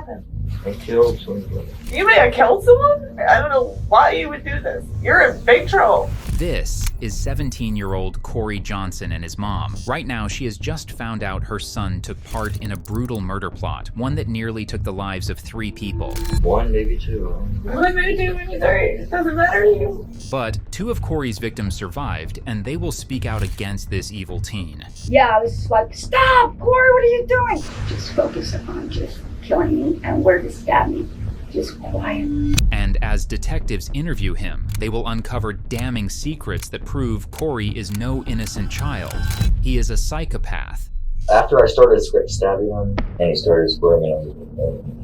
happened? I killed somebody. You may have killed someone? I don't know why you would do this. You're in big trouble. This is 17-year-old Corey Johnson and his mom. Right now, she has just found out her son took part in a brutal murder plot, one that nearly took the lives of 3 people. 1, maybe 2. What am I doing with her? It doesn't matter to you. But 2 of Corey's victims survived, and they will speak out against this evil teen. Yeah, I was like, stop, Corey, what are you doing? Just focus on just killing me and where to stab me. Just quiet. And as detectives interview him, they will uncover damning secrets that prove Corey is no innocent child. He is a psychopath. After I started stabbing him, and he started squirming,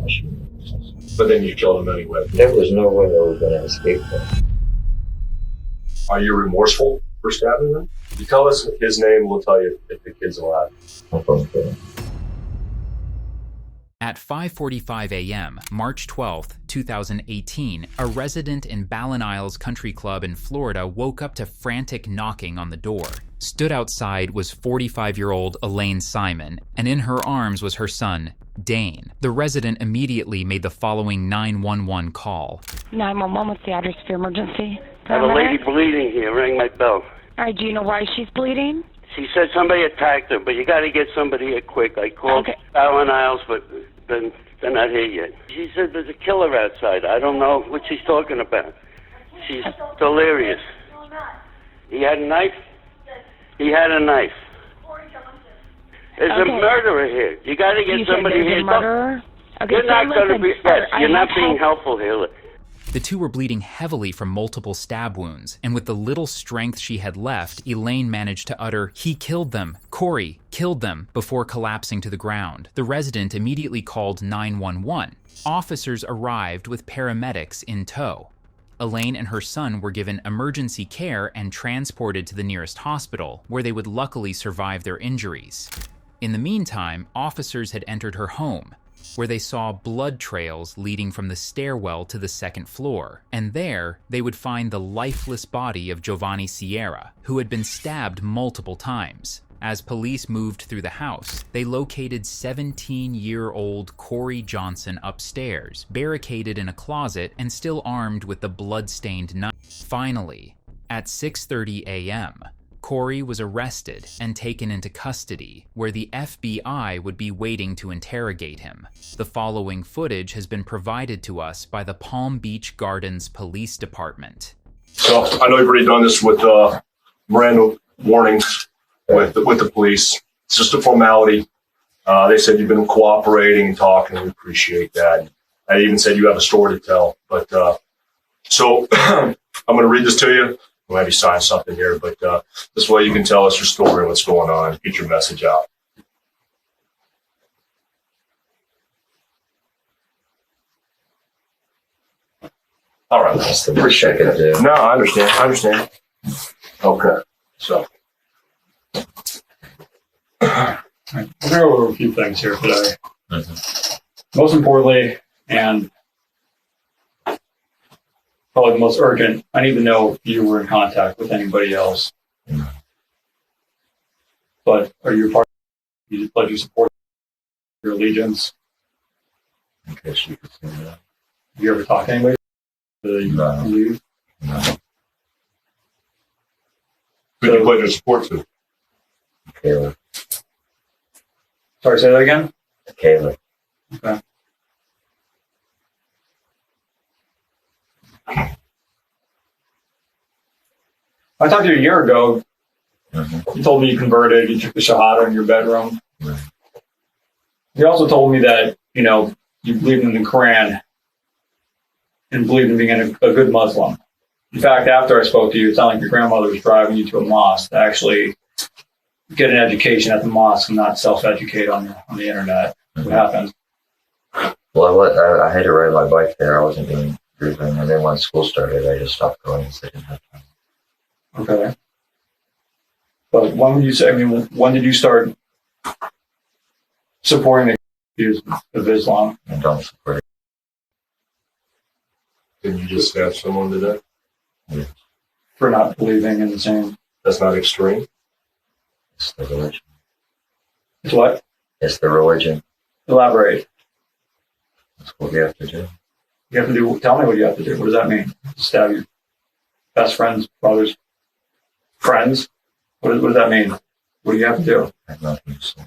I shoot him. But then you killed him anyway. There was no way I was going to escape him. Are you remorseful for stabbing him? If you tell us his name, we'll tell you if the kid's alive. I'm from there. At 5:45 a.m., March 12, 2018, a resident in Ballin Isles Country Club in Florida woke up to frantic knocking on the door. Stood outside was 45-year-old Elaine Simon, and in her arms was her son, Dane. The resident immediately made the following 911 call. 911, what's the address for emergency? I have a lady bleeding here. Ring my bell. All right, do you know why she's bleeding? She said somebody attacked her, but you got to get somebody here quick. I called Ballin Isles, but they're not here yet. She said there's a killer outside. I don't know what she's talking about. She's delirious. He had a knife? He had a knife. There's a murderer here. You got to get somebody here. A murderer? Okay, you're not going to be. Yes, you're not being helpful here. The 2 were bleeding heavily from multiple stab wounds, and with the little strength she had left, Elaine managed to utter, "He killed them. Corey killed them," before collapsing to the ground. The resident immediately called 911. Officers arrived with paramedics in tow. Elaine and her son were given emergency care and transported to the nearest hospital, where they would luckily survive their injuries. In the meantime, officers had entered her home, where they saw blood trails leading from the stairwell to the 2nd floor, and there they would find the lifeless body of Giovanni Sierra, who had been stabbed multiple times. As police moved through the house, they located 17-year-old Corey Johnson upstairs, barricaded in a closet and still armed with the blood-stained knife. Finally, at 6:30 a.m., Corey was arrested and taken into custody, where the FBI would be waiting to interrogate him. The following footage has been provided to us by the Palm Beach Gardens Police Department. So I know you've already done this with Miranda warnings with the police. It's just a formality. They said you've been cooperating and talking. We appreciate that. I even said you have a story to tell. But so I'm going to read this to you. We'll have you sign something here, but this way you can tell us your story and what's going on, get your message out. All right. That's the worst I could do. No, I understand. Okay. So. We're going to go over a few things here today. Most importantly, and probably the most urgent, I need to know if you were in contact with anybody else. But are you a part of you pledge your support, your allegiance? I guess you could say that. Have you ever talked to anybody? No. Leave? No. Who do you pledge your support to? Kayla. Sorry, say that again? Kayla. Okay. I talked to you a year ago. You told me you converted, you took the Shahada in your bedroom. You also told me that, you believed in the Quran and believed in being a good Muslim. In fact, after I spoke to you, it sounded like your grandmother was driving you to a mosque to actually get an education at the mosque and not self-educate on the internet. What happened? Well, I had to ride my bike there. I wasn't doing anything. And then when school started, I just stopped going because I didn't have time. Okay. But when did you start supporting the views of Islam? I don't support it. Did you just stab someone to death? Yeah. For not believing in the same. That's not extreme. It's the religion. It's what? It's the religion. Elaborate. That's what we have to do. You have to do. Tell me what you have to do. What does that mean? Stab your best friends, brothers, friends. What does that mean? What do you have to do? I have nothing to say.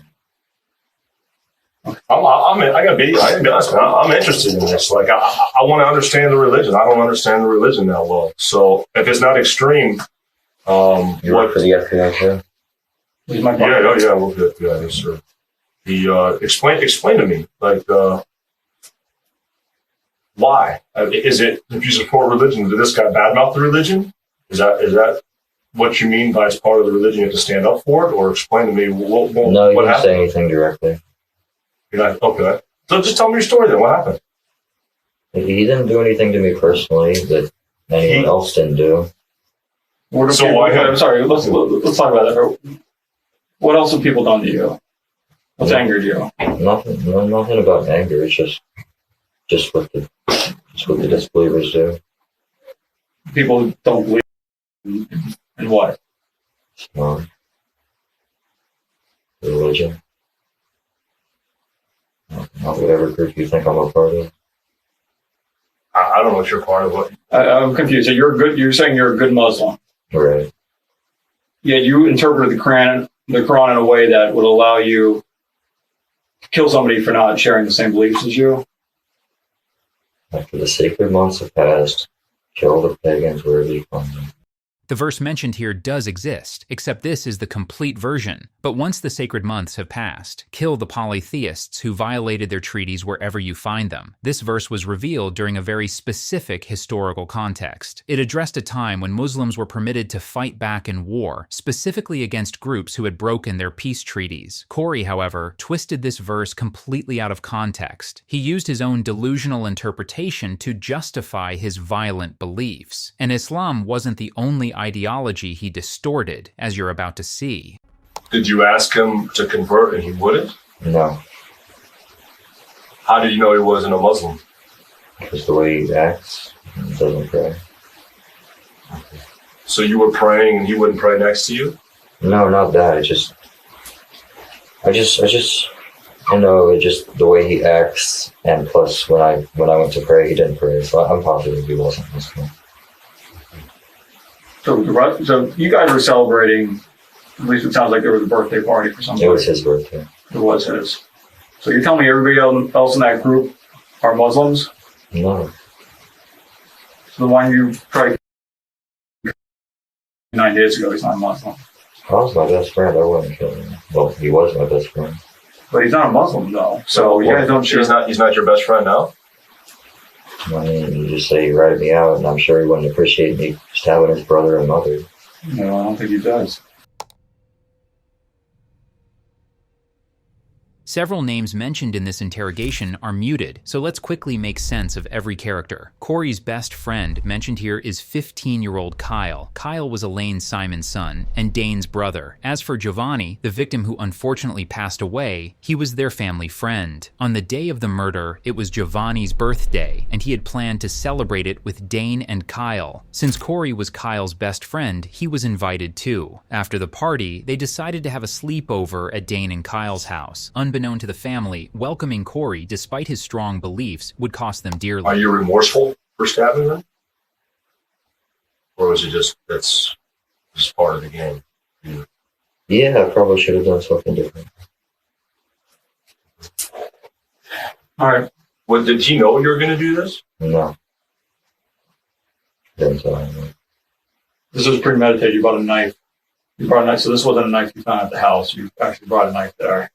I gotta be honest, man. I'm interested in this. Like, I want to understand the religion. I don't understand the religion that well. So if it's not extreme, You work for the FBI too? Here's my yeah, I work for the FBI, yes, sir. Explain to me, like, why? Is it, if you support religion, did this guy badmouth the religion? Is that what you mean by as part of the religion you have to stand up for it? Or explain to me No, you what didn't happened? say anything directly. You're not, okay. So just tell me your story then. What happened? He didn't do anything to me personally that anyone else didn't do. So I'm sorry. Let's talk about that. What else have people done to you? What's angered you? Nothing about anger. It's just what the disbelievers do. People who don't believe in what? Islam, religion, not whatever group you think I'm a part of. I don't know if you're part of what. I'm confused. So you're saying you're a good Muslim. Right. Yet you interpret the Quran in a way that would allow you to kill somebody for not sharing the same beliefs as you. After the sacred months have passed, kill the pagans wherever you find them. The verse mentioned here does exist, except this is the complete version. But once the sacred months have passed, kill the polytheists who violated their treaties wherever you find them. This verse was revealed during a very specific historical context. It addressed a time when Muslims were permitted to fight back in war, specifically against groups who had broken their peace treaties. Corey, however, twisted this verse completely out of context. He used his own delusional interpretation to justify his violent beliefs. And Islam wasn't the only ideology he distorted, as you're about to see. Did you ask him to convert and he wouldn't? No, How did you know he wasn't a Muslim? because the way he acts, he doesn't pray. So you were praying and he wouldn't pray next to you? No, not that. I know it's just the way he acts, and plus when I went to pray, he didn't pray, so I'm positive he wasn't Muslim. So you guys were celebrating, at least it sounds like there was a birthday party for somebody. It was his birthday. It was his. So you're telling me everybody else in that group are Muslims? No, So the one you tried 9 days ago, he's not Muslim. I was my best friend. I wouldn't kill him. Well, he was my best friend. But he's not a Muslim though. So you guys don't share. He's not your best friend now? I mean, you just say he ratted me out, and I'm sure he wouldn't appreciate me stabbing his brother and mother. No, I don't think he does. Several names mentioned in this interrogation are muted, so let's quickly make sense of every character. Corey's best friend mentioned here is 15-year-old Kyle. Kyle was Elaine Simon's son and Dane's brother. As for Giovanni, the victim who unfortunately passed away, he was their family friend. On the day of the murder, it was Giovanni's birthday, and he had planned to celebrate it with Dane and Kyle. Since Corey was Kyle's best friend, he was invited too. After the party, they decided to have a sleepover at Dane and Kyle's house. Unbeknown to the family, welcoming Corey, despite his strong beliefs, would cost them dearly. Are you remorseful for stabbing them? Or was it just, that's just part of the game? Yeah, I probably should have done something different. All right. What, did he know you were going to do this? No. Didn't tell him. This was premeditated. You brought a knife. So this wasn't a knife you found at the house. You actually brought a knife there.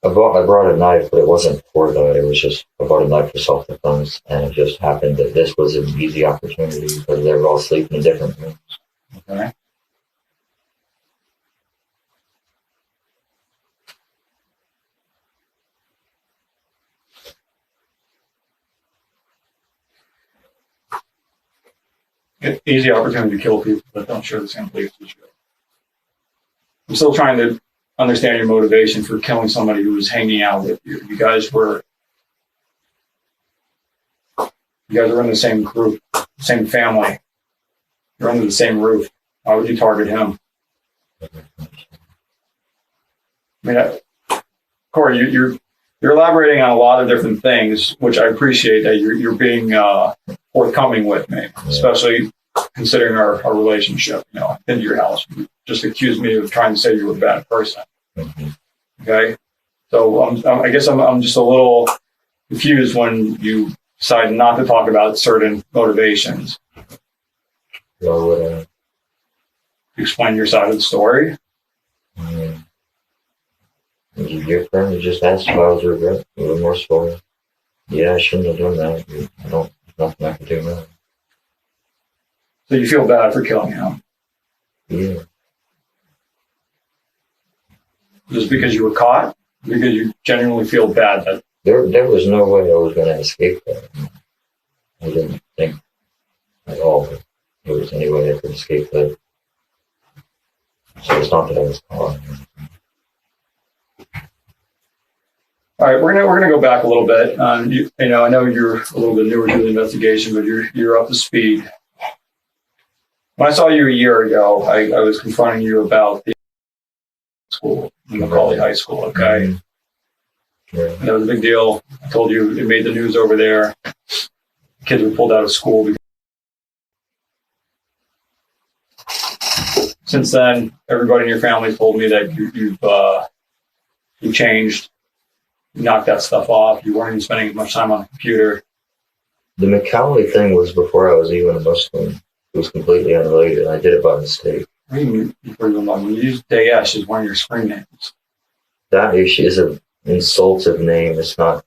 I brought a knife, but it wasn't for that. It was just, I brought a knife for self-defense, and it just happened that this was an easy opportunity because they were all sleeping in different rooms. Okay. Easy opportunity to kill people that don't share the same beliefs as you. I'm still trying to understand your motivation for killing somebody who was hanging out with you. You guys were in the same group, same family. You're under the same roof. Why would you target him? I mean, Corey, you're elaborating on a lot of different things, which I appreciate that you're being forthcoming with me, especially considering our relationship. You know, I've been to your house. You just accused me of trying to say you were a bad person. Okay, so I guess I'm just a little confused when you decide not to talk about certain motivations. Well, Explain your side of the story. Your friend just asked if I was remorseful. Yeah, I shouldn't have done that. There's nothing I can do now. So you feel bad for killing him. Yeah. Just because you were caught? Because you genuinely feel bad that There was no way I was going to escape that. I didn't think at all that there was any way I could escape that. So it's not that I was caught. All right, we're gonna go back a little bit. You know, I know you're a little bit newer to the investigation, but you're up to speed. When I saw you a year ago, I was confronting you about the school, in Macaulay High School. Okay, Yeah. and that was a big deal. I told you it made the news over there. Kids were pulled out of school. Since then, everybody in your family told me that you've changed. You knocked that stuff off. You weren't even spending as much time on the computer. The Macaulay thing was before I was even a Muslim. It was completely unrelated. I did it by mistake. What do you mean before you were when you use Daesh as one of your screen names? That is an insultive name. It's not.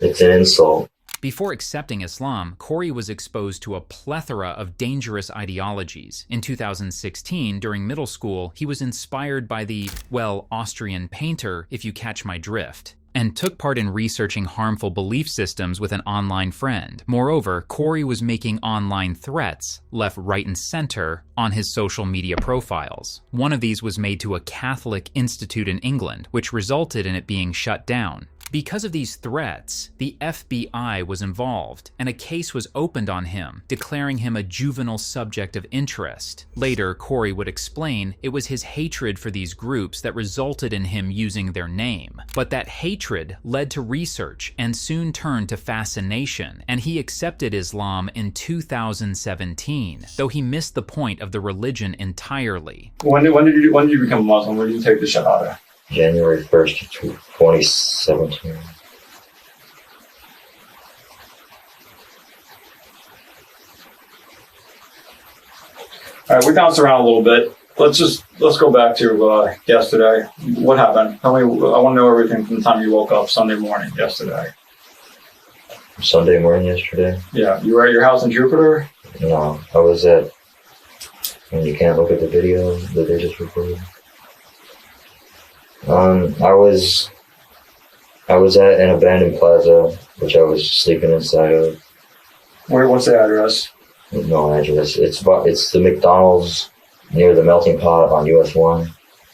It's an insult. Before accepting Islam, Corey was exposed to a plethora of dangerous ideologies. In 2016, during middle school, he was inspired by the, well, Austrian painter, if you catch my drift, and took part in researching harmful belief systems with an online friend. Moreover, Corey was making online threats, left, right, and center, on his social media profiles. One of these was made to a Catholic institute in England, which resulted in it being shut down. Because of these threats, the FBI was involved, and a case was opened on him, declaring him a juvenile subject of interest. Later, Corey would explain it was his hatred for these groups that resulted in him using their name. But that hatred led to research and soon turned to fascination, and he accepted Islam in 2017, though he missed the point of the religion entirely. When did you become a Muslim? When did you take the Shahada? January 1st, 2017. All right, we bounced around a little bit. Let's go back to yesterday. What happened? Tell me. I want to know everything from the time you woke up Sunday morning yesterday. Sunday morning yesterday? Yeah, you were at your house in Jupiter? No, I was at. And you can't look at the video that they just recorded. I was at an abandoned plaza, which I was sleeping inside of. What's the address? No address. It's the McDonald's near the melting pot on US 1.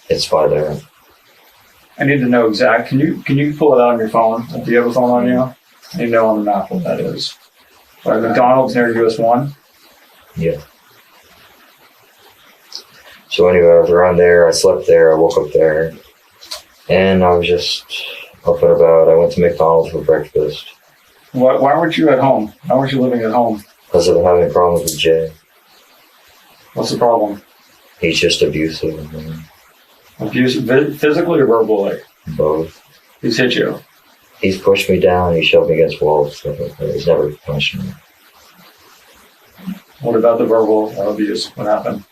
It's by there. I need to know exact. Can you pull it out on your phone? Do you have a phone on you? I need to know on the map what that is. All right, McDonald's near US 1? Yeah. So anyway, I was around there. I slept there. I woke up there. And I was just up and about. I went to McDonald's for breakfast. Why weren't you at home? Why weren't you living at home? Because of having problems with Jay. What's the problem? He's just abusive. Abusive, physically or verbally? Both. He's hit you? He's pushed me down. He shoved me against walls. Stuff like that. He's never punched me. What about the verbal abuse? What happened?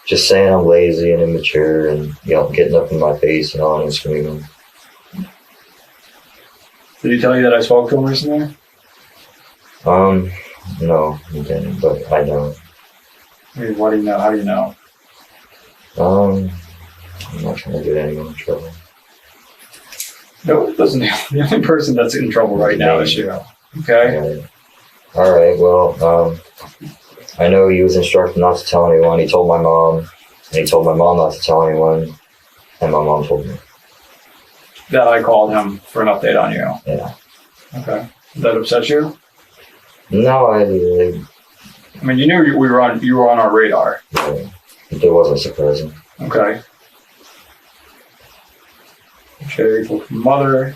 Just saying I'm lazy and immature and, getting up in my face and all and screaming. Did he tell you that I spoke to him recently? No, he didn't, but I know. What do you know? How do you know? I'm not trying to get anyone in trouble. No, it doesn't. The only person that's in trouble right now is you. Okay? All right, well, I know he was instructed not to tell anyone. He told my mom, and he told my mom not to tell anyone, and my mom told me. That I called him for an update on you. Yeah. Okay. Did that upset you? No, I mean, you knew you were on our radar. Yeah, it wasn't surprising. Okay. Okay, talked to your mother.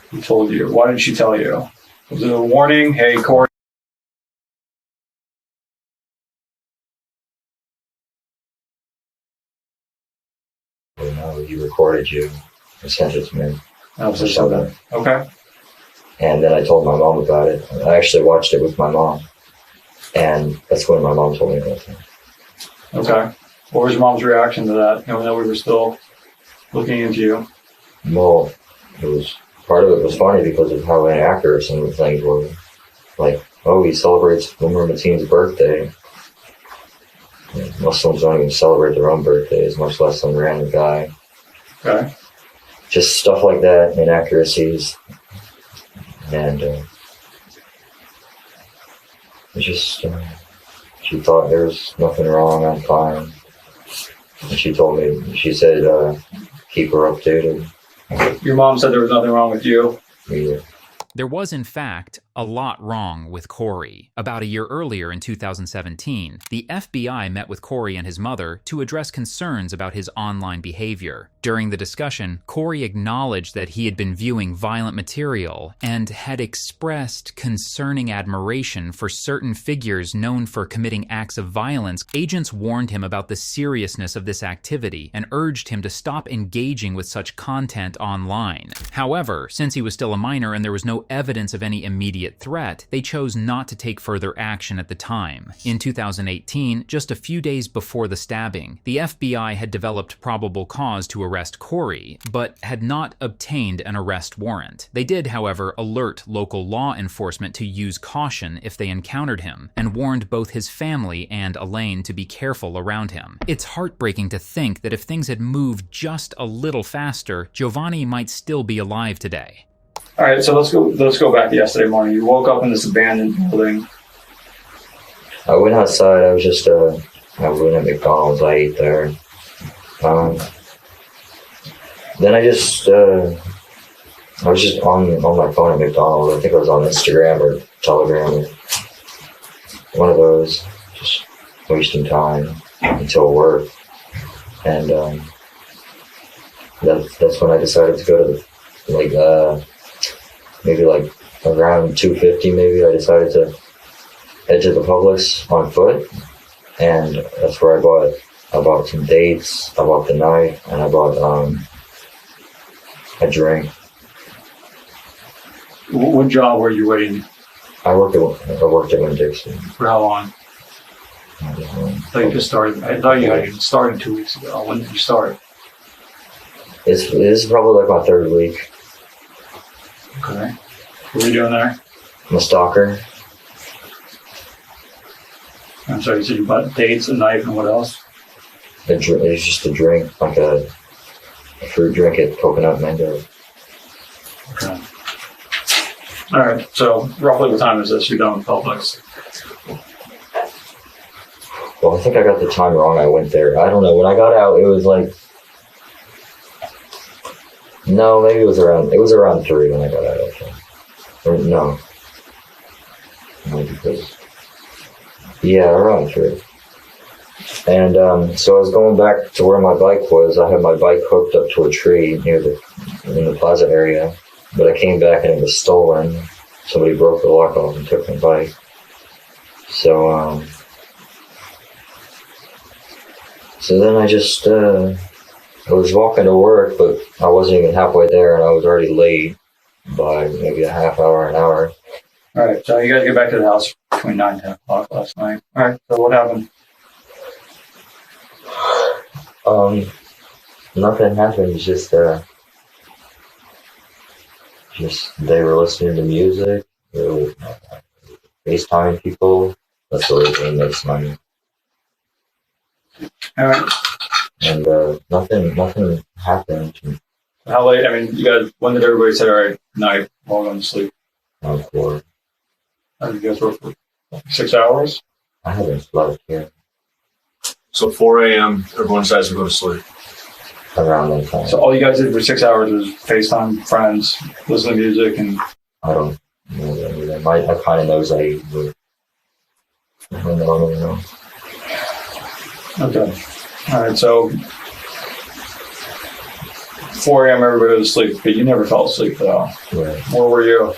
Who told you? Why did she tell you? Was it a warning? Hey, Corey. No, he recorded you and sent it to me. Oh, so that. Okay. And then I told my mom about it. I actually watched it with my mom. And that's when my mom told me about it. Okay. What was your mom's reaction to that? Knowing that we were still looking into you? Well, part of it was funny because of how inaccurate some of the things were. Like, oh, he celebrates Umar Mateen's birthday. Muslims don't even celebrate their own birthdays, much less some random guy. Okay. Just stuff like that, inaccuracies. And she thought there was nothing wrong, I'm fine. And she said, keep her updated. Your mom said there was nothing wrong with you? Yeah. There was, in fact, a lot wrong with Corey. About a year earlier in 2017, the FBI met with Corey and his mother to address concerns about his online behavior. During the discussion, Corey acknowledged that he had been viewing violent material and had expressed concerning admiration for certain figures known for committing acts of violence. Agents warned him about the seriousness of this activity and urged him to stop engaging with such content online. However, since he was still a minor and there was no evidence of any immediate threat, they chose not to take further action at the time. In 2018, just a few days before the stabbing, the FBI had developed probable cause to arrest Corey, but had not obtained an arrest warrant. They did, however, alert local law enforcement to use caution if they encountered him, and warned both his family and Elaine to be careful around him. It's heartbreaking to think that if things had moved just a little faster, Giovanni might still be alive today. All right, so let's go back to yesterday morning. You woke up in this abandoned building. I went outside. I was just I went at McDonald's. I ate there. Then I was just on my phone at McDonald's. I think I was on Instagram or Telegram, or one of those, just wasting time until work. And that's when I decided to go to maybe like around 2:50 maybe, I decided to head to the Publix on foot, and that's where I bought some dates, I bought the knife, and I bought a drink. What job were you waiting? I worked at Winn-Dixie. For how long? I thought you just started. I thought you had started 2 weeks ago. When did you start? This is probably like my third week. Okay. What were you doing there? I'm a stalker. I'm sorry, you said you bought dates, a knife, and what else? It's just a drink, like a fruit drink at Coconut Mango. Okay. All right, so roughly what time is this? You're done with Publix. Well, I think I got the time wrong. I went there. I don't know. When I got out, it was like, no, maybe it was around 3 when I got out, I think. Or no, because, yeah, around 3. And so I was going back to where my bike was. I had my bike hooked up to a tree in the plaza area, but I came back and it was stolen. Somebody broke the lock off and took my bike. So then I just I was walking to work, but I wasn't even halfway there, and I was already late by maybe a half hour, an hour. All right, so you guys get back to the house between 9 and 10 o'clock last night. All right, so what happened? Nothing happened. Just they were listening to music. They were FaceTiming people. That's the only thing that's money. All right. And nothing happened. How late? I mean, you guys. When did everybody say, "All right, night, while going to sleep"? Around 4. You guys work for 6 hours. I haven't slept yet. So 4 a.m., everyone decides to go to sleep. Around that time. So all you guys did for 6 hours was FaceTime friends, listen to music, and I don't know anything. I kind of knows I but I don't really know. okay. All right, so 4 a.m. everybody was asleep, but you never fell asleep though. Right. Where were you?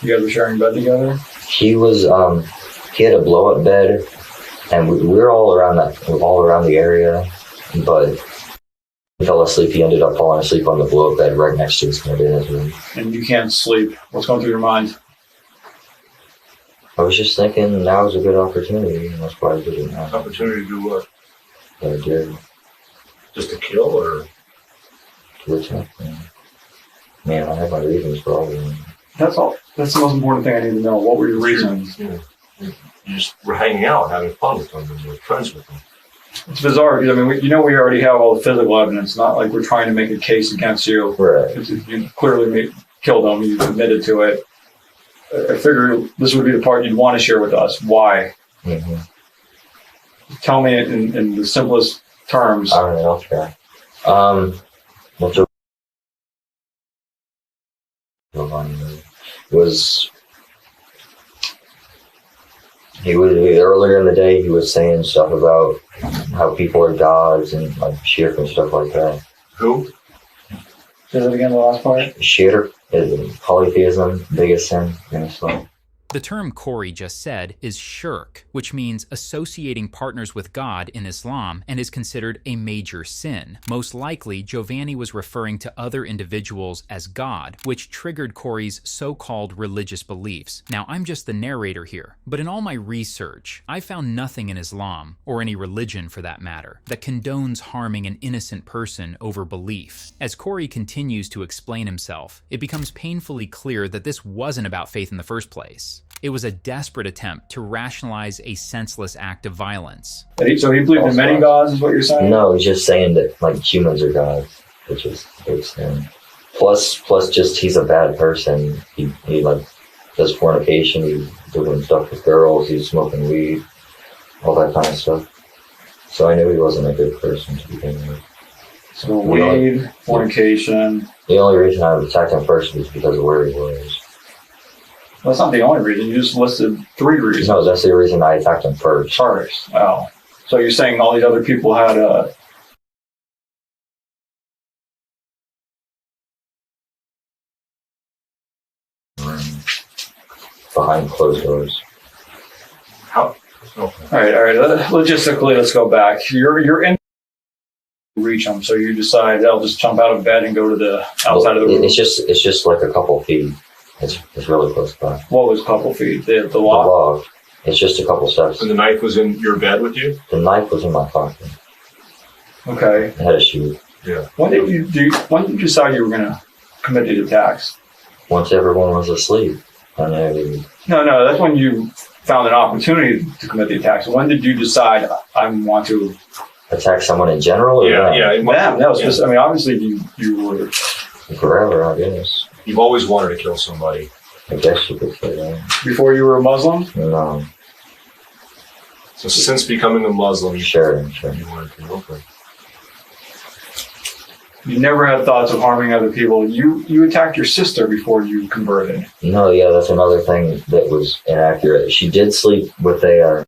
You guys were sharing bed together? He was, he had a blow-up bed, and we were all around the area, but he fell asleep. He ended up falling asleep on the blow-up bed right next to his bed in his room. And you can't sleep. What's going through your mind? I was just thinking now was a good opportunity, and that's why I did it now. Opportunity to do what? But I did. Just to kill, or? To attack him. Man, I have my reasons for all of them. That's all. That's the most important thing I need to know. What were your reasons? You just were hanging out, having fun with them, and you were friends with them. It's bizarre because, I mean, we already have all the physical evidence. Not like we're trying to make a case against you. Right. You clearly killed them. You admitted to it. I figure this would be the part you'd want to share with us. Why? Mm-hmm. Tell me in the simplest terms. All right, I'll try. Earlier in the day he was saying stuff about how people are gods and like shirk and stuff like that. Who? Say that again, the last part. Shirk is polytheism, biggest sin in Islam. The term Corey just said is shirk, which means associating partners with God in Islam and is considered a major sin. Most likely, Giovanni was referring to other individuals as God, which triggered Corey's so-called religious beliefs. Now, I'm just the narrator here, but in all my research, I found nothing in Islam, or any religion for that matter, that condones harming an innocent person over belief. As Corey continues to explain himself, it becomes painfully clear that this wasn't about faith in the first place. It was a desperate attempt to rationalize a senseless act of violence. So he believed in many gods, is what you're saying? No, he's just saying that like humans are gods, which is a big sin. Plus, just he's a bad person. He like does fornication. He's doing stuff with girls. He's smoking weed, all that kind of stuff. So I knew he wasn't a good person to begin with. So weed, fornication. The only reason I attacked him first was because of where he was. Well, that's not the only reason. You just listed 3 reasons. No, that's the reason I attacked him first. Oh. So you're saying all these other people had behind closed doors. How? Okay. All right. Logistically, let's go back. You're in reach them, so you decide I'll just jump out of bed and go to the outside of the room. It's just like a couple feet. It's really close by. What was a couple feet? The log? The log. It's just a couple steps. And the knife was in your bed with you? The knife was in my pocket. Okay. I had a shoe. Yeah. When did you decide you were going to commit these attacks? Once everyone was asleep. And No, that's when you found an opportunity to commit the attacks. When did you decide I want to attack someone in general? Or Yeah. No, I mean, obviously you were forever, I guess. You've always wanted to kill somebody. I guess you could say that. Before you were a Muslim? No. So since becoming a Muslim, Sure. you wanted to. Okay. You never had thoughts of harming other people. You attacked your sister before you converted. No, yeah, that's another thing that was inaccurate. She did sleep with a...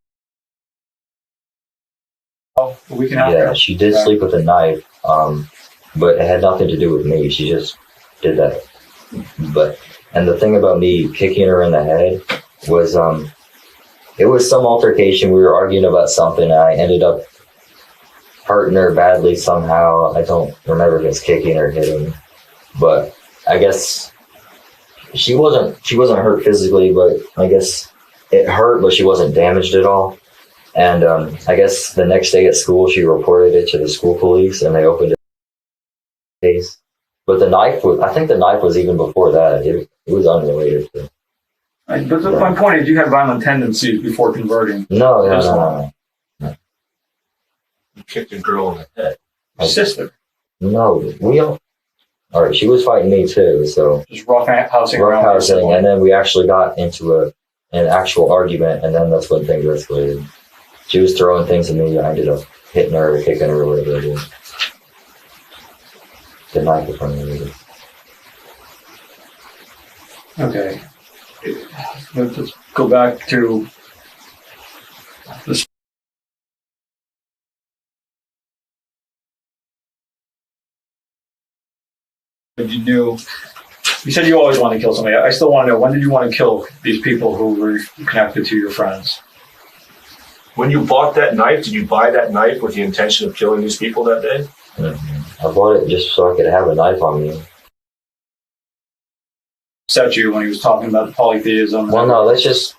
A week and a half ago? She did sleep with a knife, but it had nothing to do with me. She just did that. And the thing about me kicking her in the head was, it was some altercation. We were arguing about something, and I ended up hurting her badly somehow. I don't remember if it's kicking or hitting, but I guess she wasn't hurt physically, but I guess it hurt, but she wasn't damaged at all. And I guess the next day at school, she reported it to the school police, and they opened a case. But I think the knife was even before that. It was unrelated to. But my point is, you had violent tendencies before converting. No. You kicked a girl in the head. My sister. No, all right, she was fighting me too, so. Just roughhousing. And then we actually got into an actual argument, and then that's when things escalated. She was throwing things at me, I ended up hitting her, kicking her, or whatever I did. The knife was unrelated. Okay. let's go back to this. You said you always wanted to kill somebody. I still want to know, when did you want to kill these people who were connected to your friends? When you bought that knife, did you buy that knife with the intention of killing these people that day? I bought it just so I could have a knife on me. Upset you when he was talking about polytheism? Well, no, that's just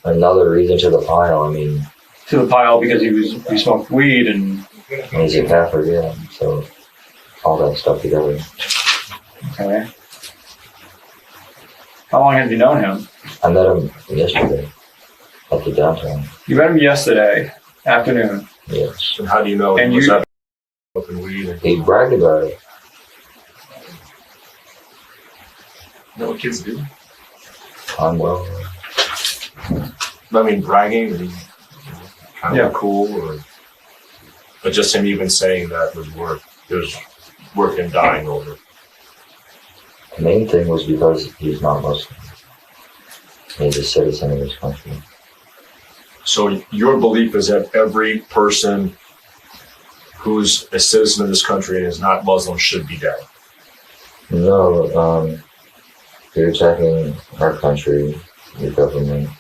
another reason to the pile. I mean, to the pile because he smoked weed and he's a Catholic, yeah. So all that stuff together. Okay. How long have you known him? I met him yesterday at the downtown. You met him yesterday afternoon. Yes. And how do you know? And was you- that smoking weed? And, He bragged about it. you know what kids do? I'm well. I mean, bragging and kind of cool, but just him even saying that was worth him dying over. The main thing was because he's not Muslim. He's a citizen of this country. So your belief is that every person who's a citizen of this country and is not Muslim should be dead? No, you're attacking our country, your government,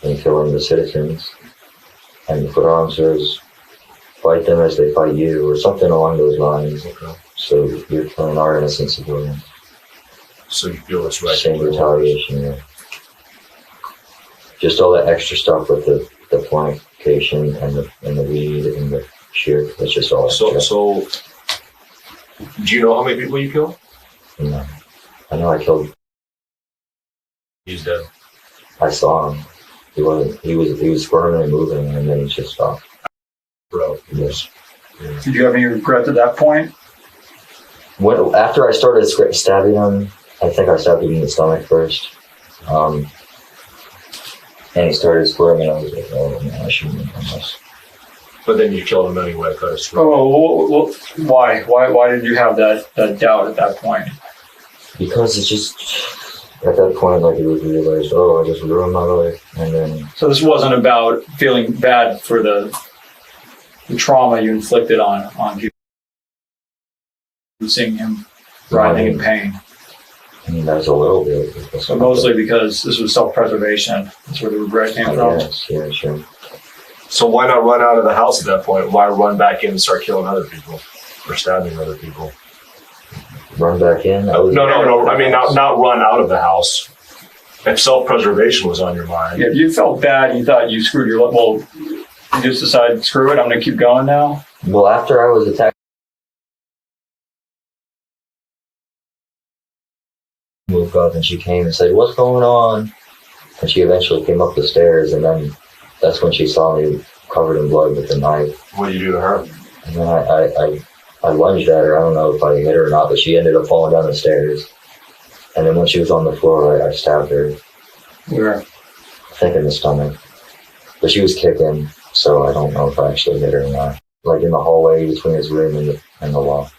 and killing the citizens. And the Quran says, fight them as they fight you, or something along those lines. Okay. So you're killing our innocent civilians. So you feel it's right? Same retaliation, yeah. Just all that extra stuff with the fornication and the weed and the shirk. That's just all extra. So, do you know how many people you killed? No. I know I killed. He's dead. I saw him. He was squirming and moving, and then he just stopped. Bro. Yes. Yeah. Did you have any regrets at that point? After I started stabbing him, I think I stabbed him in the stomach first. And he started squirming. I was like, oh man, I shouldn't have done this. But then you killed him anyway, cut his throat. Oh, well, why? Why did you have that doubt at that point? Because it's just, at that point, like, it was realized, oh, I just ruined my life. And then... So this wasn't about feeling bad for the trauma you inflicted on people. Seeing him writhing in pain. I mean, that's a little bit. So mostly because this was self-preservation. That's where the regret came from. Yes, yeah, sure. So why not run out of the house at that point? Why run back in and start killing other people or stabbing other people? Run back in? No. I mean, not run out of the house. If self-preservation was on your mind. Yeah, you felt bad. You thought you screwed your life. Well, you just decided, screw it, I'm going to keep going now. Well, after I was attacked, moved up and she came and said, what's going on? And she eventually came up the stairs, and then that's when she saw me covered in blood with the knife. What do you do to her? And then I lunged at her. I don't know if I hit her or not, but she ended up falling down the stairs. And then when she was on the floor, I stabbed her. Where? I think in the stomach. But she was kicking, so I don't know if I actually hit her or not. Like in the hallway between his room and the wall.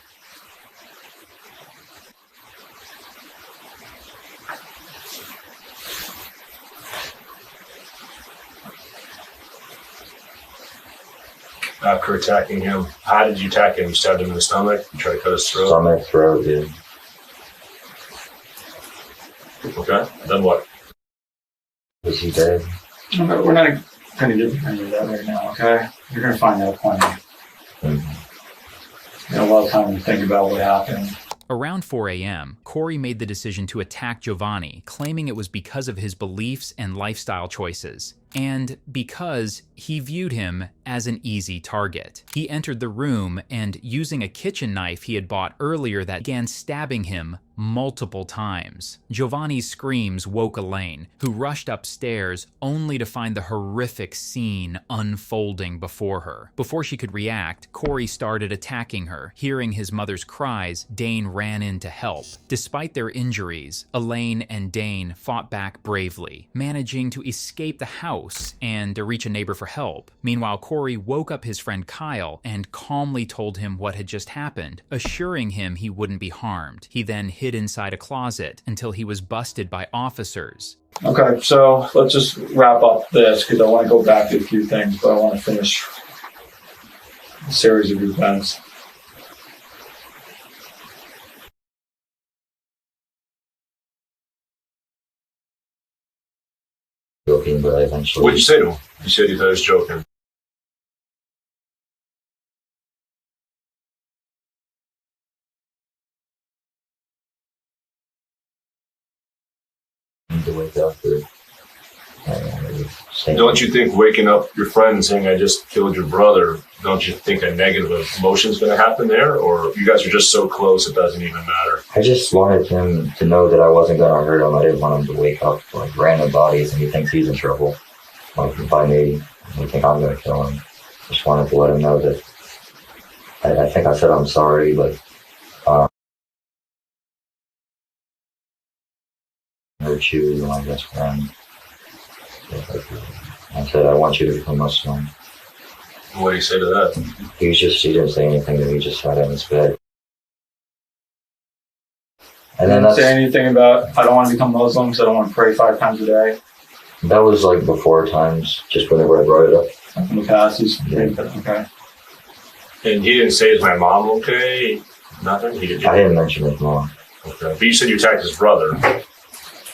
After attacking him, how did you attack him? You stabbed him in the stomach? You tried to cut his throat? Stomach, throat, yeah. Okay. Then what? Was he dead? We're not going to get into that right now, okay? You're going to find out plenty. You had a lot of time to think about what happened. Around 4 a.m., Corey made the decision to attack Giovanni, claiming it was because of his beliefs and lifestyle choices, and because he viewed him as an easy target. He entered the room and, using a kitchen knife he had bought earlier, that began stabbing him multiple times. Giovanni's screams woke Elaine, who rushed upstairs only to find the horrific scene unfolding before her. Before she could react, Corey started attacking her. Hearing his mother's cries, Dane ran in to help. Despite their injuries, Elaine and Dane fought back bravely, managing to escape the house house and reach a neighbor for help. Meanwhile, Corey woke up his friend Kyle and calmly told him what had just happened, assuring him he wouldn't be harmed. He then hid inside a closet until he was busted by officers. Okay, so let's just wrap up this because I want to go back to a few things, but I want to finish the series of events. Joking, but I eventually. What'd you say to him? You said he thought he was joking. To wake up or, Don't you think waking up your friend and saying, I just killed your brother, don't you think a negative emotion is going to happen there? Or you guys are just so close it doesn't even matter? I just wanted him to know that I wasn't going to hurt him. I didn't want him to wake up like random bodies and he thinks he's in trouble. Like by me, he think I'm going to kill him. Just wanted to let him know that I think I said I'm sorry, but hurt you, my best friend. I said, I want you to become Muslim. What do you say to that? He didn't say anything to me, just sat in his bed. And then Didn't say anything about, I don't want to become Muslim, so I don't want to pray 5 times a day. That was like before times, just whenever I brought it up. In the past, okay. And he didn't say, is my mom okay? Nothing? He didn't. I didn't mention his mom. Okay. But you said you attacked his brother.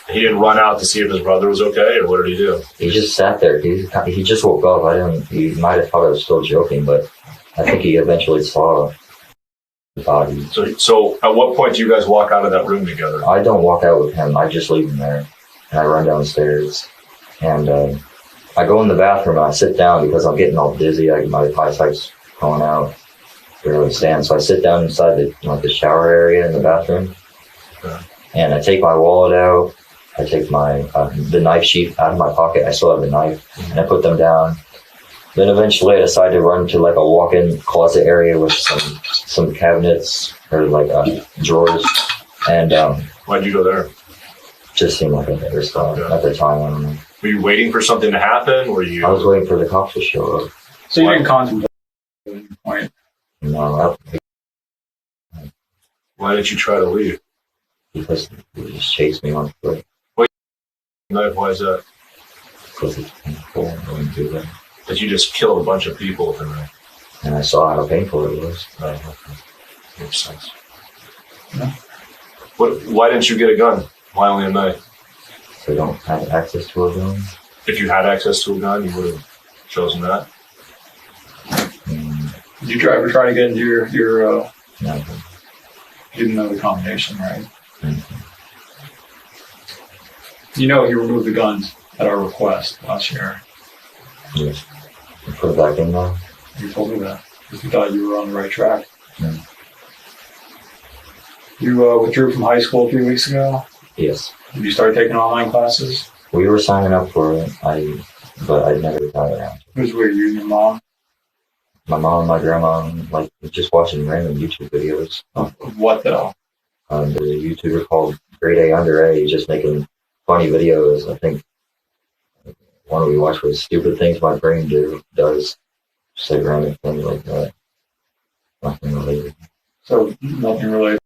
He didn't run out to see if his brother was okay, or what did he do? He just sat there. He just woke up. He might have thought I was still joking, but I think he eventually saw the body. So at what point do you guys walk out of that room together? I don't walk out with him. I just leave him there, and I run downstairs. And I go in the bathroom and I sit down because I'm getting all dizzy. My eyesight's going out. I really stand. So I sit down inside the shower area in the bathroom, and I take my wallet out. I take my the knife sheath out of my pocket. I still have the knife, and I put them down. Then eventually I decide to run to like a walk-in closet area with some cabinets or like drawers. And why'd you go there? Just seemed like a better spot at the time. I don't know. Were you waiting for something to happen? Were you? I was waiting for the cops to show up. So you didn't contemplate at any point? No, Why didn't you try to leave? because they just chased me on foot. Knife, why is that? Because it's painful and I wouldn't do that. That you just killed a bunch of people with a knife. And I saw how painful it was. Oh, okay. Makes sense. Yeah. Why didn't you get a gun? Why only a knife? So I don't have access to a gun. If you had access to a gun, you would have chosen that. Did you ever try to get into your No. you didn't know the combination, right? Mm-hmm. You know he removed the guns at our request last year. Yes. You put it back in now? You told me that because we thought you were on the right track. Mm. You withdrew from high school a few weeks ago. Yes. Did you start taking online classes? We were signing up for it, but I never got around. Who's with you and your mom? My mom and my grandma, like, just watching random YouTube videos. What though? There's a YouTuber called Grade A Underage, just making funny videos. I think one we watched was Stupid Things My Brain Does. Just like random things like that. Nothing related. So nothing related.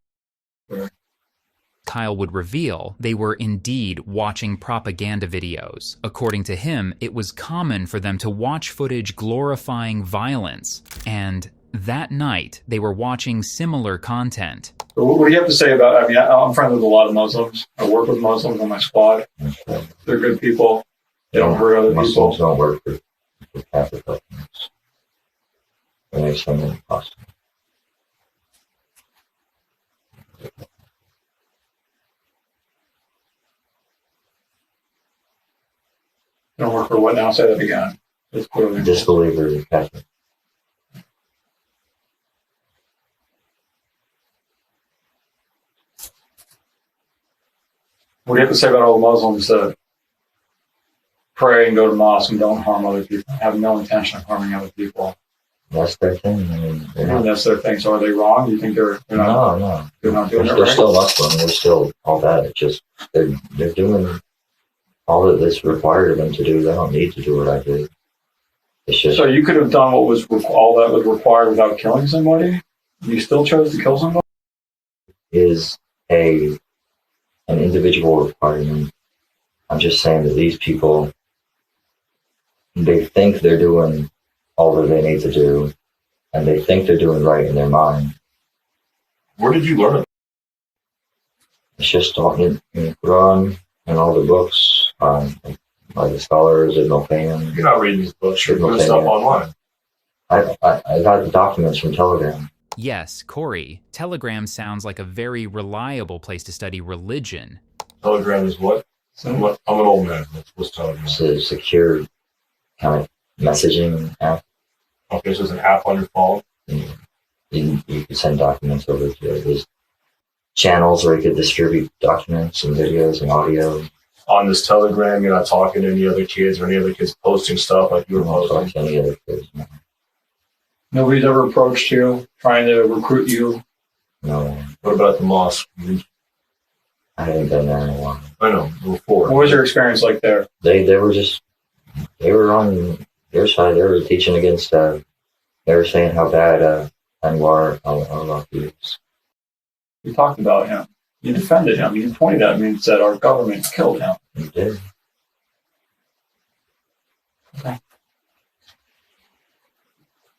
Kyle would reveal they were indeed watching propaganda videos. According to him, it was common for them to watch footage glorifying violence, and that night they were watching similar content. So what do you have to say about, I mean, I'm friends with a lot of Muslims. I work with Muslims on my squad. They're good people. They don't hurt other Muslims people. don't work for Catholic governments. It makes them impossible. They don't work for what now? Say that again. It's clearly Disbeliever Catholic. What do you have to say about all Muslims that pray and go to mosque and don't harm other people, have no intention of harming other people? That's their thing. I mean, And that's their thing. So are they wrong? You think they're not? No. They're not doing it They're right. still Muslim. They're still all that. It's just they're doing all that this required them to do, they don't need to do what I did. It's just So you could have done what was all that was required without killing somebody? You still chose to kill somebody? is an individual requirement. I'm just saying that these people, they think they're doing all that they need to do, and they think they're doing right in their mind. Where did you learn it? It's just taught in Quran and all the books by the scholars, Ibn Qayyim. You're not reading these books. You're Ibn doing stuff Qayyim. online. I got the documents from Telegram. Yes, Corey, Telegram sounds like a very reliable place to study religion. Telegram is what? I'm an old man. What's Telegram? It's a secure kind of messaging app. Okay, so it's an app on your phone. You can send documents over to it. There's channels where you could distribute documents and videos and audio. On this Telegram, you're not talking to any other kids or any other kids posting stuff like you were You don't talk posting. to any other kids. No. Nobody's ever approached you, trying to recruit you? No, What about the mosque? I haven't been there in a while. I know, before. What was your experience like there? They were on their side. They were teaching against. They were saying how bad Anwar al-Awlaki is. You talked about him. You defended him. You pointed at him and said our government killed him. He did.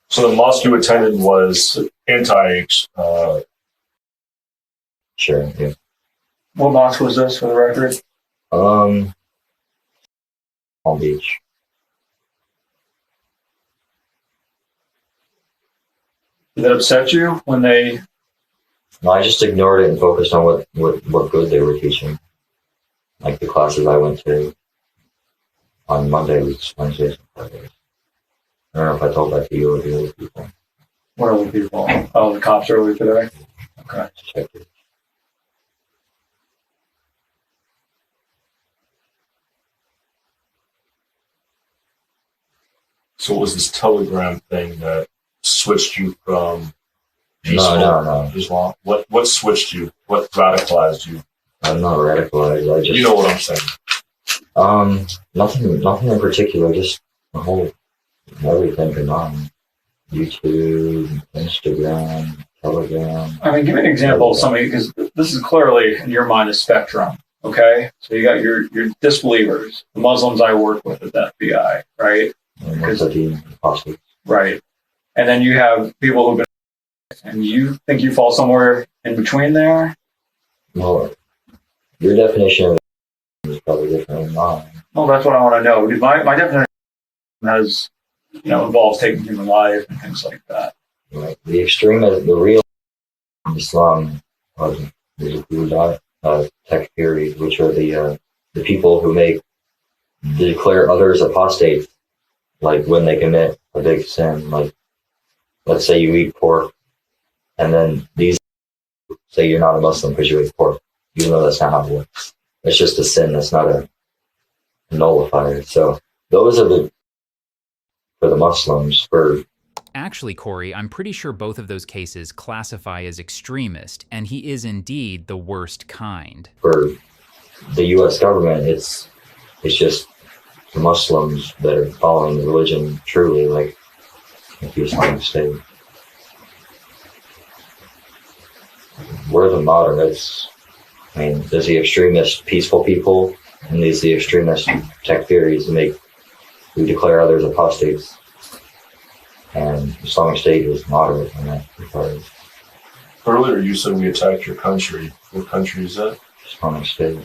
So the mosque you attended was anti. Sure. Yeah. What mosque was this, for the record? Palm Beach. Did that upset you when they... No, I just ignored it and focused on what good they were teaching. Like the classes I went to on Mondays, Wednesdays, and Fridays. I don't know if I told that to you or the other people. What other people? Oh, the cops earlier today? Okay. Check it. So it was this Telegram thing that switched you from No. Islam? What switched you? What radicalized you? I'm not radicalized. I just You know what I'm saying. nothing in particular. Just the whole everything combined. YouTube, Instagram, Telegram. I mean, give me an example of somebody, because this is clearly, in your mind, a spectrum, okay? So you got your disbelievers, the Muslims I work with at the FBI, right? And Muslim apostles. Right. And then you have people who've been, and you think you fall somewhere in between there? Well, your definition of it is probably different than mine. Well, that's what I want to know, because my definition has, involves taking human life and things like that. Right. The real Islam is tech theories, which are the people who declare others apostate, like when they commit a big sin. Like, let's say you eat pork, and then these say you're not a Muslim because you eat pork, even though that's not how it works. It's just a sin. That's not a nullifier. So those are for the Muslims. Actually, Corey, I'm pretty sure both of those cases classify as extremist, and he is indeed the worst kind. For the U.S. government, it's just the Muslims that are following the religion truly, like the Islamic State. We're the moderates. I mean, there's the extremist peaceful people, and there's the extremist tech theories who declare others apostates. And Islamic State is moderate in that regard. Earlier you said we attacked your country. What country is that? Islamic State.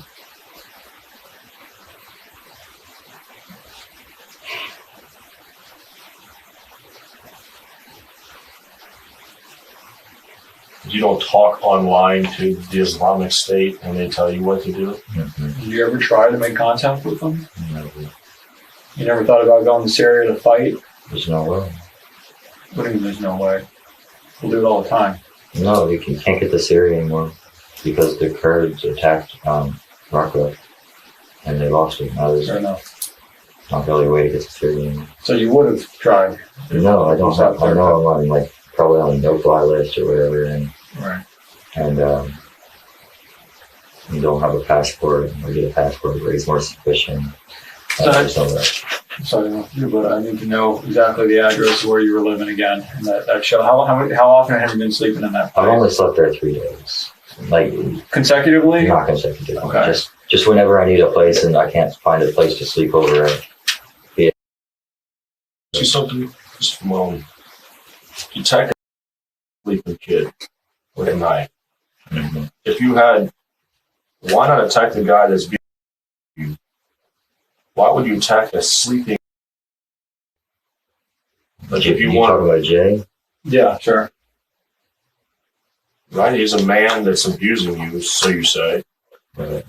You don't talk online to the Islamic State and they tell you what to do? Mm-hmm. Did you ever try to make contact with them? No, You never thought about going to Syria to fight? there's no way. What do you mean there's no way? We'll do it all the time. No, you can't get to Syria anymore because the Kurds attacked Raqqa and they lost it. Now there's Fair enough. not really a way to get to Syria anymore. So you would have tried. No, I don't have. I know I'm on probably on the no-fly list or whatever, Right. and you don't have a passport or get a passport, raise more suspicion. Sorry, but I need to know exactly the address where you were living again in that show. How often have you been sleeping in that place? I've only slept there 3 days. Like consecutively? Not consecutively. Okay. Just whenever I need a place and I can't find a place to sleep over at. See something just from you attack a sleeping kid with a knife. Mm-hmm. If you had, why not attack the guy that's beating you? Why would you attack a sleeping? Like if you want, talking about Jay? Yeah, sure. Right, he's a man that's abusing you, so you say. Right.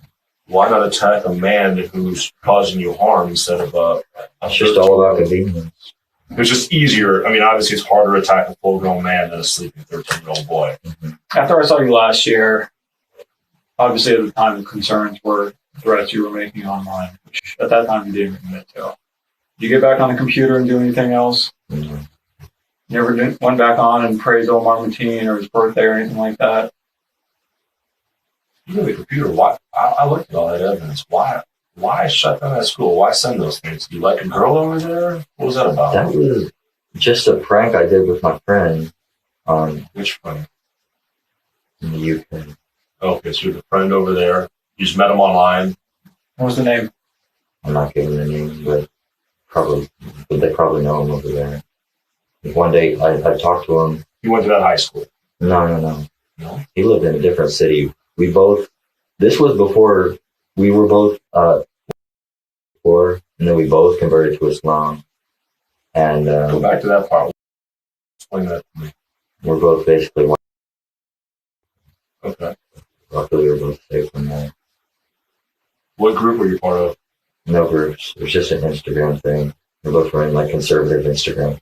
Why not attack a man who's causing you harm instead of It's just all about convenience. It's just easier. I mean, obviously, it's harder to attack a full-grown man than a sleeping 13-year-old boy. Mm-hmm. After I saw you last year, obviously at the time the concerns were threats you were making online, which at that time you didn't admit to. Did you get back on the computer and do anything else? Mm-hmm. You ever went back on and praised Omar Mateen or his birthday or anything like that? You know, the computer, why? I looked at all that evidence. Why shut down that school? Why send those things? Do you like a girl over there? What was that about? That was just a prank I did with my friend. Which friend? In the UK. Okay, so you have a friend over there. You just met him online. What was the name? I'm not giving the name, but they probably know him over there. One day I talked to him. You went to that high school? No. No? He lived in a different city. This was before we were both, and then we both converted to Islam. And Go back to that part. Explain that to me. we're both basically white. Okay. Luckily, we were both safe from that. What group were you part of? No groups. It was just an Instagram thing. We're both running like conservative Instagram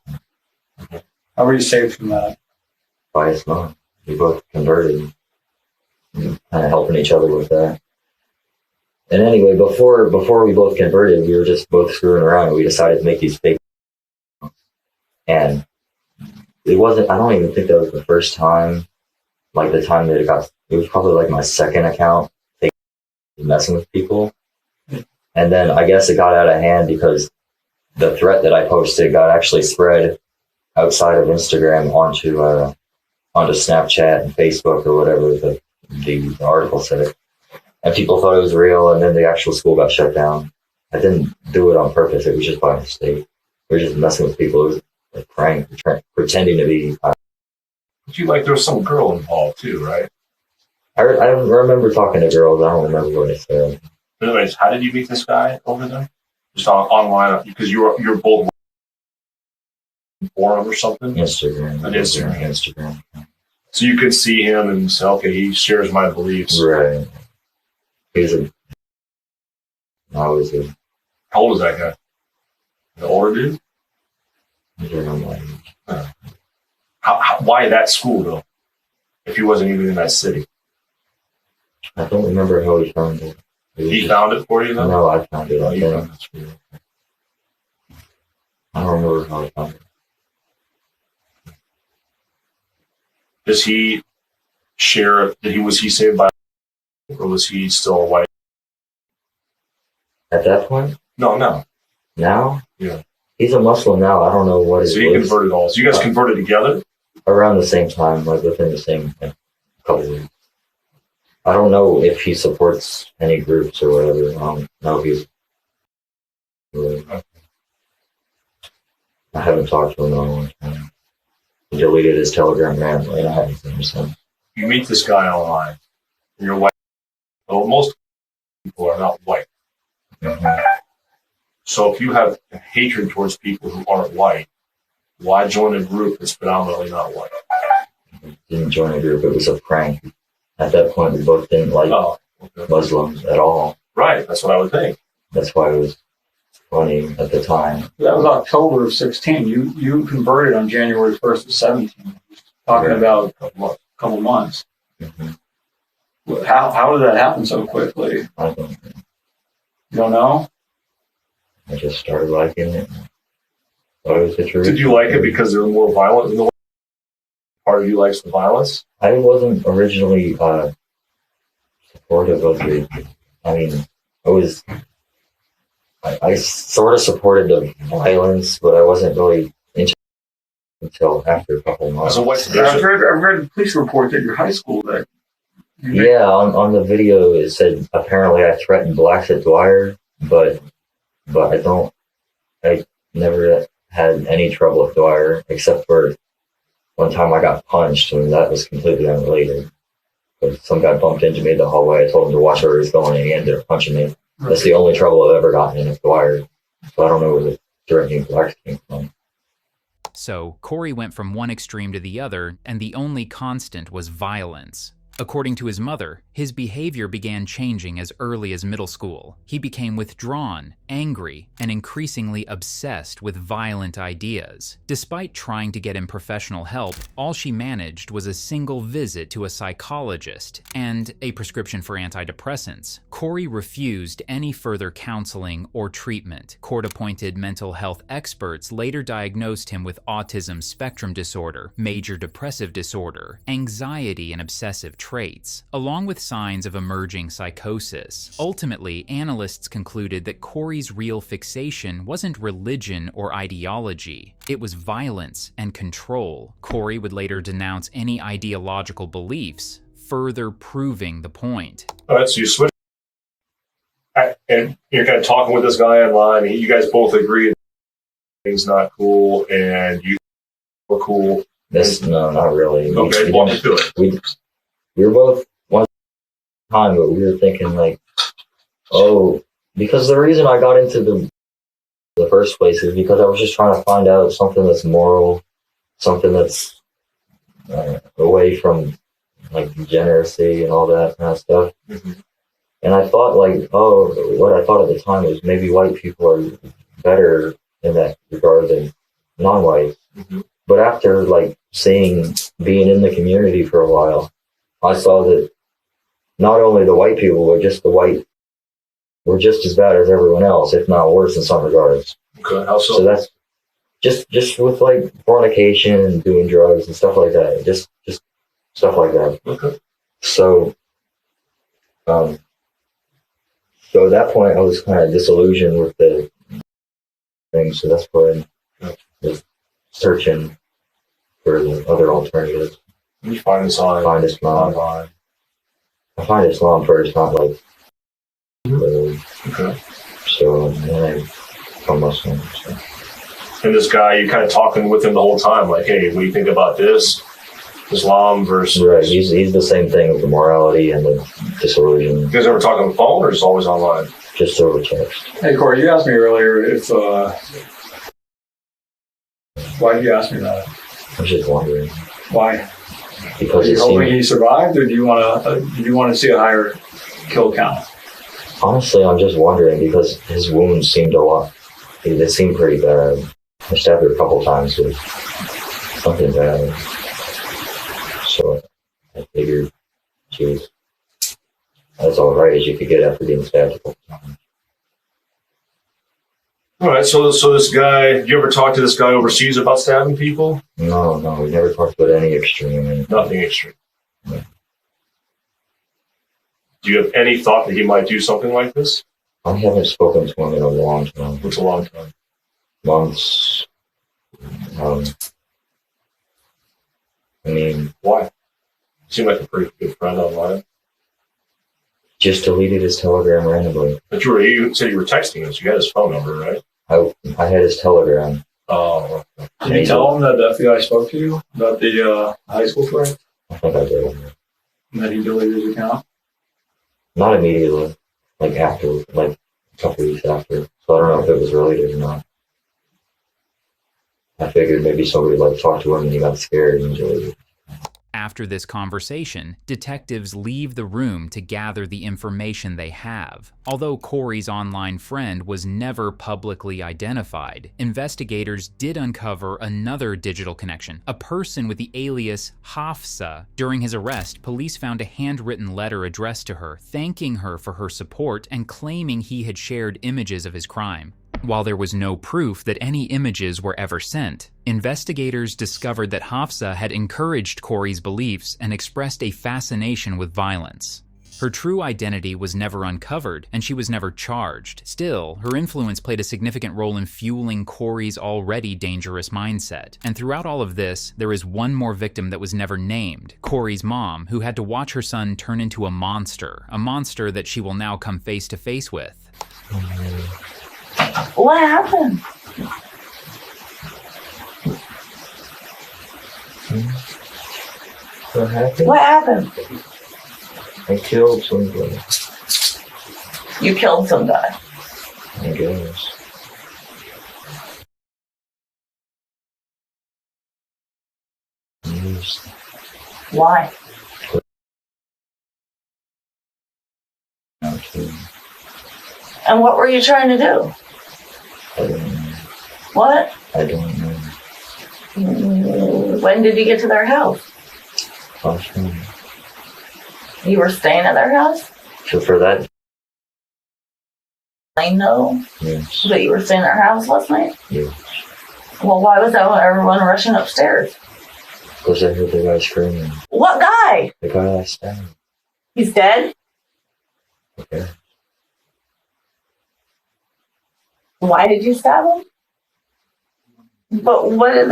How were you saved from that? by Islam. We both converted. Kind of helping each other with that. And anyway, before we both converted, we were just both screwing around. And we decided to make these fake. And it wasn't. I don't even think that was the first time. Like the time that it was probably like my second account, messing with people. And then I guess it got out of hand because the threat that I posted got actually spread outside of Instagram onto Snapchat and Facebook or whatever the article said. And people thought it was real, and then the actual school got shut down. I didn't do it on purpose. It was just by mistake. We were just messing with people. It was a prank, pretending to be. But you like there was some girl involved too, right? I remember talking to girls. I don't remember what I said. Anyways, how did you meet this guy over there? Just online because you're both forum or something. Instagram. Instagram. So you could see him and say, okay, he shares my beliefs. Right. How old is that guy? An older dude? Why that school though? If he wasn't even in that city. I don't remember how he found it. He found it for you though? No, I found it. Oh, you found it. I don't remember how I found it. Does he share? Was he saved by, or was he still a white? At that point? No. Now? Yeah. He's a Muslim now. I don't know what it So he converted all. So you guys converted together? Around the same time, like within the same couple of weeks. I don't know if he supports any groups or whatever. I don't know if he's. I haven't talked to him in a long time. He deleted his Telegram randomly, and I haven't seen him since. You meet this guy online, and you're white. Well, most people are not white. Mm-hmm. So if you have hatred towards people who aren't white, why join a group that's predominantly not white? Didn't join a group. It was a prank. At that point, we both didn't like Muslims at all. Right. That's what I would think. That's why it was funny at the time. That was October of 16. You converted on January 1st of 17. Talking about a couple months. Mm-hmm. How did that happen so quickly? I don't know. You don't know? I just started liking it. Thought it was the truth. Did you like it because they were more violent than the part of you likes the violence? I wasn't originally supportive of the. I mean, I sort of supported the violence, but I wasn't really interested until after a couple months. So what's I've read the police report at your high school that. Yeah, on the video it said apparently I threatened blacks at Dwyer, but I never had any trouble at Dwyer except for one time I got punched, and that was completely unrelated. But some guy bumped into me in the hallway. I told him to watch where he was going, and he ended up punching me. That's the only trouble I've ever gotten in at Dwyer. So I don't know where the threatening blacks came from. So, Corey went from one extreme to the other, and the only constant was violence. According to his mother, his behavior began changing as early as middle school. He became withdrawn, angry, and increasingly obsessed with violent ideas. Despite trying to get him professional help, all she managed was a single visit to a psychologist and a prescription for antidepressants. Corey refused any further counseling or treatment. Court-appointed mental health experts later diagnosed him with autism spectrum disorder, major depressive disorder, anxiety, and obsessive traits, along with signs of emerging psychosis. Ultimately, analysts concluded that Corey's real fixation wasn't religion or ideology. It was violence and control. Corey would later denounce any ideological beliefs, further proving the point. All right, so you switch, and you're kind of talking with this guy online, and you guys both agree things not cool, and you were cool. No, not really. Okay, walk me through it. We were both one time, but we were thinking like, oh, because the reason I got into the first place is because I was just trying to find out something that's moral, something that's away from like degeneracy and all that kind of stuff. Mm-hmm. And I thought like, oh, what I thought at the time was maybe white people are better in that regard than non-white. Mm-hmm. But after like being in the community for a while, I saw that not only the white people, but just the white were just as bad as everyone else, if not worse in some regards. Okay, how so? So that's just with like fornication and doing drugs and stuff like that. Just stuff like that. Okay. So, so at that point, I was kind of disillusioned with the thing. So that's why I was searching for the other alternatives. You find Islam. Find Islam. I find Islam first, not like. Okay. So then I become Muslim. So. And this guy, you're kind of talking with him the whole time, like, hey, what do you think about this? Islam versus. Right, he's the same thing with the morality and the disillusion. You guys ever talk on the phone, or is it always online? Just over text. Hey, Corey, you asked me earlier if. Why did you ask me that? I was just wondering. Why? Because Are you hoping he survived, or do you want to see a higher kill count? Honestly, I'm just wondering because his wounds seemed a lot. They seemed pretty bad. I stabbed her a couple times with something bad. So I figured she was as alright as you could get after being stabbed a couple times. All right, so this guy, you ever talk to this guy overseas about stabbing people? No, we never talked about any extreme. Nothing extreme. No. Do you have any thought that he might do something like this? I haven't spoken to him in a long time. It's a long time. Months. I mean, why? You seem like a pretty good friend online. Just deleted his Telegram randomly. But you said you were texting us. You had his phone number, right? I had his Telegram. Oh. Did you tell him that the FBI spoke to you about the high school friend? I think I did. And that he deleted his account? Not immediately. Like after, like a couple weeks after. So I don't know if it was related or not. I figured maybe somebody like talked to him and he got scared and deleted. After this conversation, detectives leave the room to gather the information they have. Although Corey's online friend was never publicly identified, investigators did uncover another digital connection, a person with the alias Hafsa. During his arrest, police found a handwritten letter addressed to her, thanking her for her support and claiming he had shared images of his crime. While there was no proof that any images were ever sent, investigators discovered that Hafsa had encouraged Corey's beliefs and expressed a fascination with violence. Her true identity was never uncovered, and she was never charged. Still, her influence played a significant role in fueling Corey's already dangerous mindset. And throughout all of this, there is one more victim that was never named, Corey's mom, who had to watch her son turn into a monster that she will now come face to face with. What happened? What happened? What happened? I killed somebody. You killed some guy. I guess. Yes. Why? Okay. And what were you trying to do? I don't know. What? I don't know. When did you get to their house? Last night. You were staying at their house? So for that, I know. yes. But you were staying at their house last night? Yes. Well, why was everyone rushing upstairs? Because I heard the guy screaming. What guy? The guy I stabbed. He's dead? Okay. Why did you stab him? But what did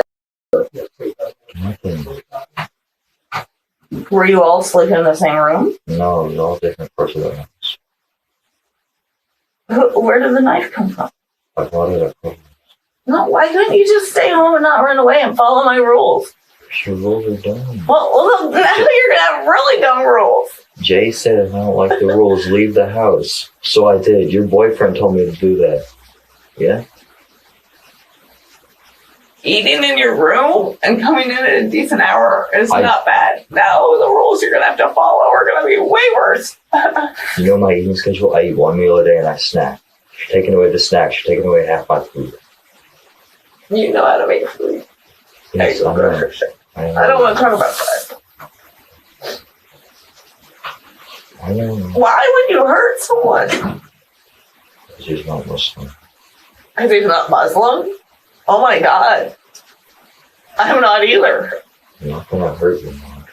Nothing. were you all sleeping in the same room? No, it was all different parts of the house. Where did the knife come from? I bought it at home. No, why couldn't you just stay home and not run away and follow my rules? Your rules are dumb. Well, now you're gonna have really dumb rules. Jay said if I don't like the rules, leave the house. So I did. Your boyfriend told me to do that. Yeah? Eating in your room and coming in at a decent hour is not bad. Now the rules you're gonna have to follow are gonna be way worse. You know my eating schedule? I eat one meal a day and I snack. You're taking away the snacks. You're taking away half my food. You know how to make food. Yes, I know. I don't want to talk about that. I know. Why would you hurt someone? Because he's not Muslim. Because he's not Muslim? Oh my God. I'm not either. I'm not going to hurt you, Mom.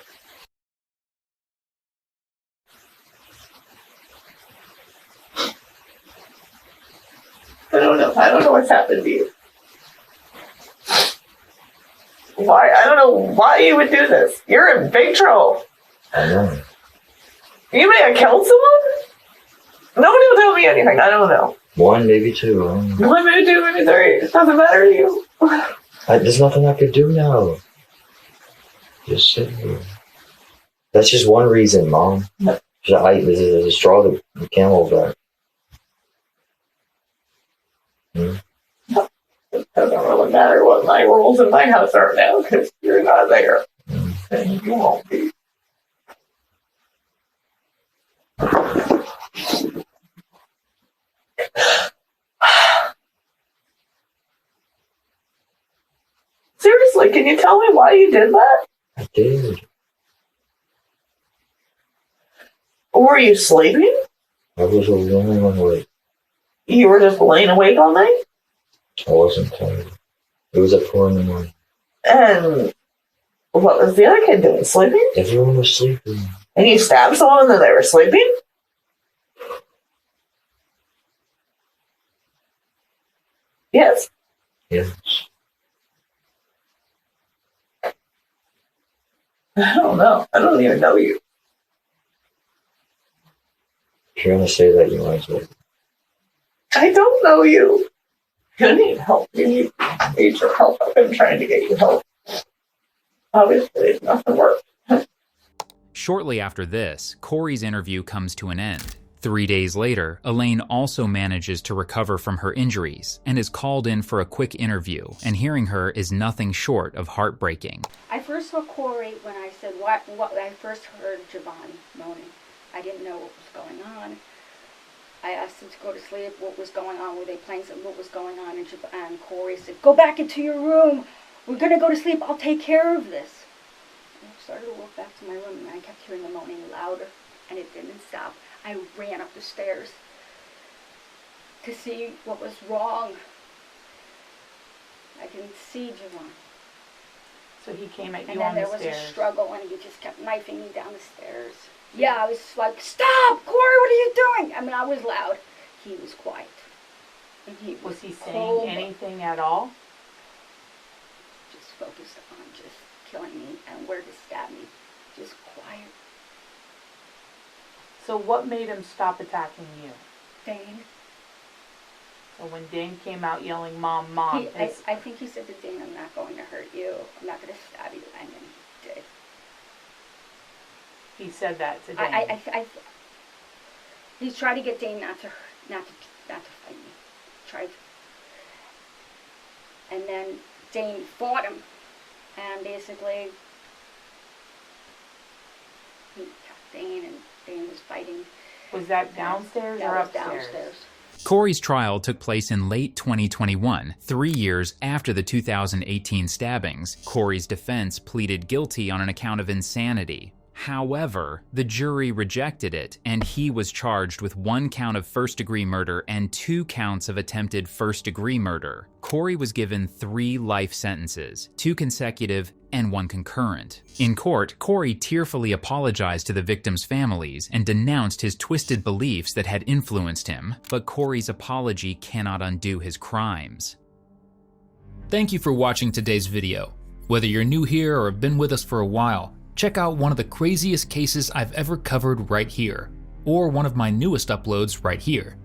I don't know. I don't know what's happened to you. Why? I don't know why you would do this. You're in big trouble. I know. You may have killed someone? Nobody will tell me anything. I don't know. One, maybe two. I don't know. One, maybe two, maybe three. It doesn't matter to you. There's nothing I could do now. Just sit here. That's just one reason, Mom. No. This is a straw that the camel got. It doesn't really matter what my rules in my house are now because you're not there. And you won't be. Seriously, can you tell me why you did that? I did. Were you sleeping? I was the only one awake. You were just laying awake all night? I wasn't tired. It was at 4 in the morning. And what was the other kid doing? Sleeping? Everyone was sleeping. And you stabbed someone and they were sleeping? Yes. Yes. I don't know. I don't even know you. If you're going to say that, you might as well. I don't know you. You need help. You need your help. I've been trying to get you help. Obviously, nothing worked. Shortly after this, Corey's interview comes to an end. 3 days later, Elaine also manages to recover from her injuries and is called in for a quick interview, and hearing her is nothing short of heartbreaking. I first saw Corey when I said what I first heard Javon moaning. I didn't know what was going on. I asked him to go to sleep, what was going on, were they playing something, what was going on, and Corey said, go back into your room, we're going to go to sleep, I'll take care of this. And I started to walk back to my room, and I kept hearing the moaning louder, and it didn't stop. I ran up the stairs to see what was wrong. I didn't see Javon. So he came at And you then on there the was a stairs. struggle, and he just kept knifing me down the stairs. Yeah, I was like, "Stop, Corey! What are you doing?" I mean, I was loud. He was quiet. And he Was he saying cold, anything at all? just focused on just killing me and where to stab me. Just quiet. So what made him stop attacking you? Dane. So when Dane came out yelling, "Mom, Mom," I think he said to Dane, "I'm not going to hurt you. I'm not going to stab you," and then he did. he said that to Dane. He tried to get Dane not to fight me. Tried. And then Dane fought him, and basically he attacked Dane, and Dane was fighting. Was that downstairs That or was upstairs? downstairs. Corey's trial took place in late 2021, 3 years after the 2018 stabbings. Corey's defense pleaded guilty on an account of insanity. However, the jury rejected it, and he was charged with 1 count of first-degree murder and 2 counts of attempted first-degree murder. Corey was given 3 life sentences, 2 consecutive and 1 concurrent. In court, Corey tearfully apologized to the victims' families and denounced his twisted beliefs that had influenced him, but Corey's apology cannot undo his crimes. Thank you for watching today's video. Whether you're new here or have been with us for a while, check out one of the craziest cases I've ever covered right here, or one of my newest uploads right here.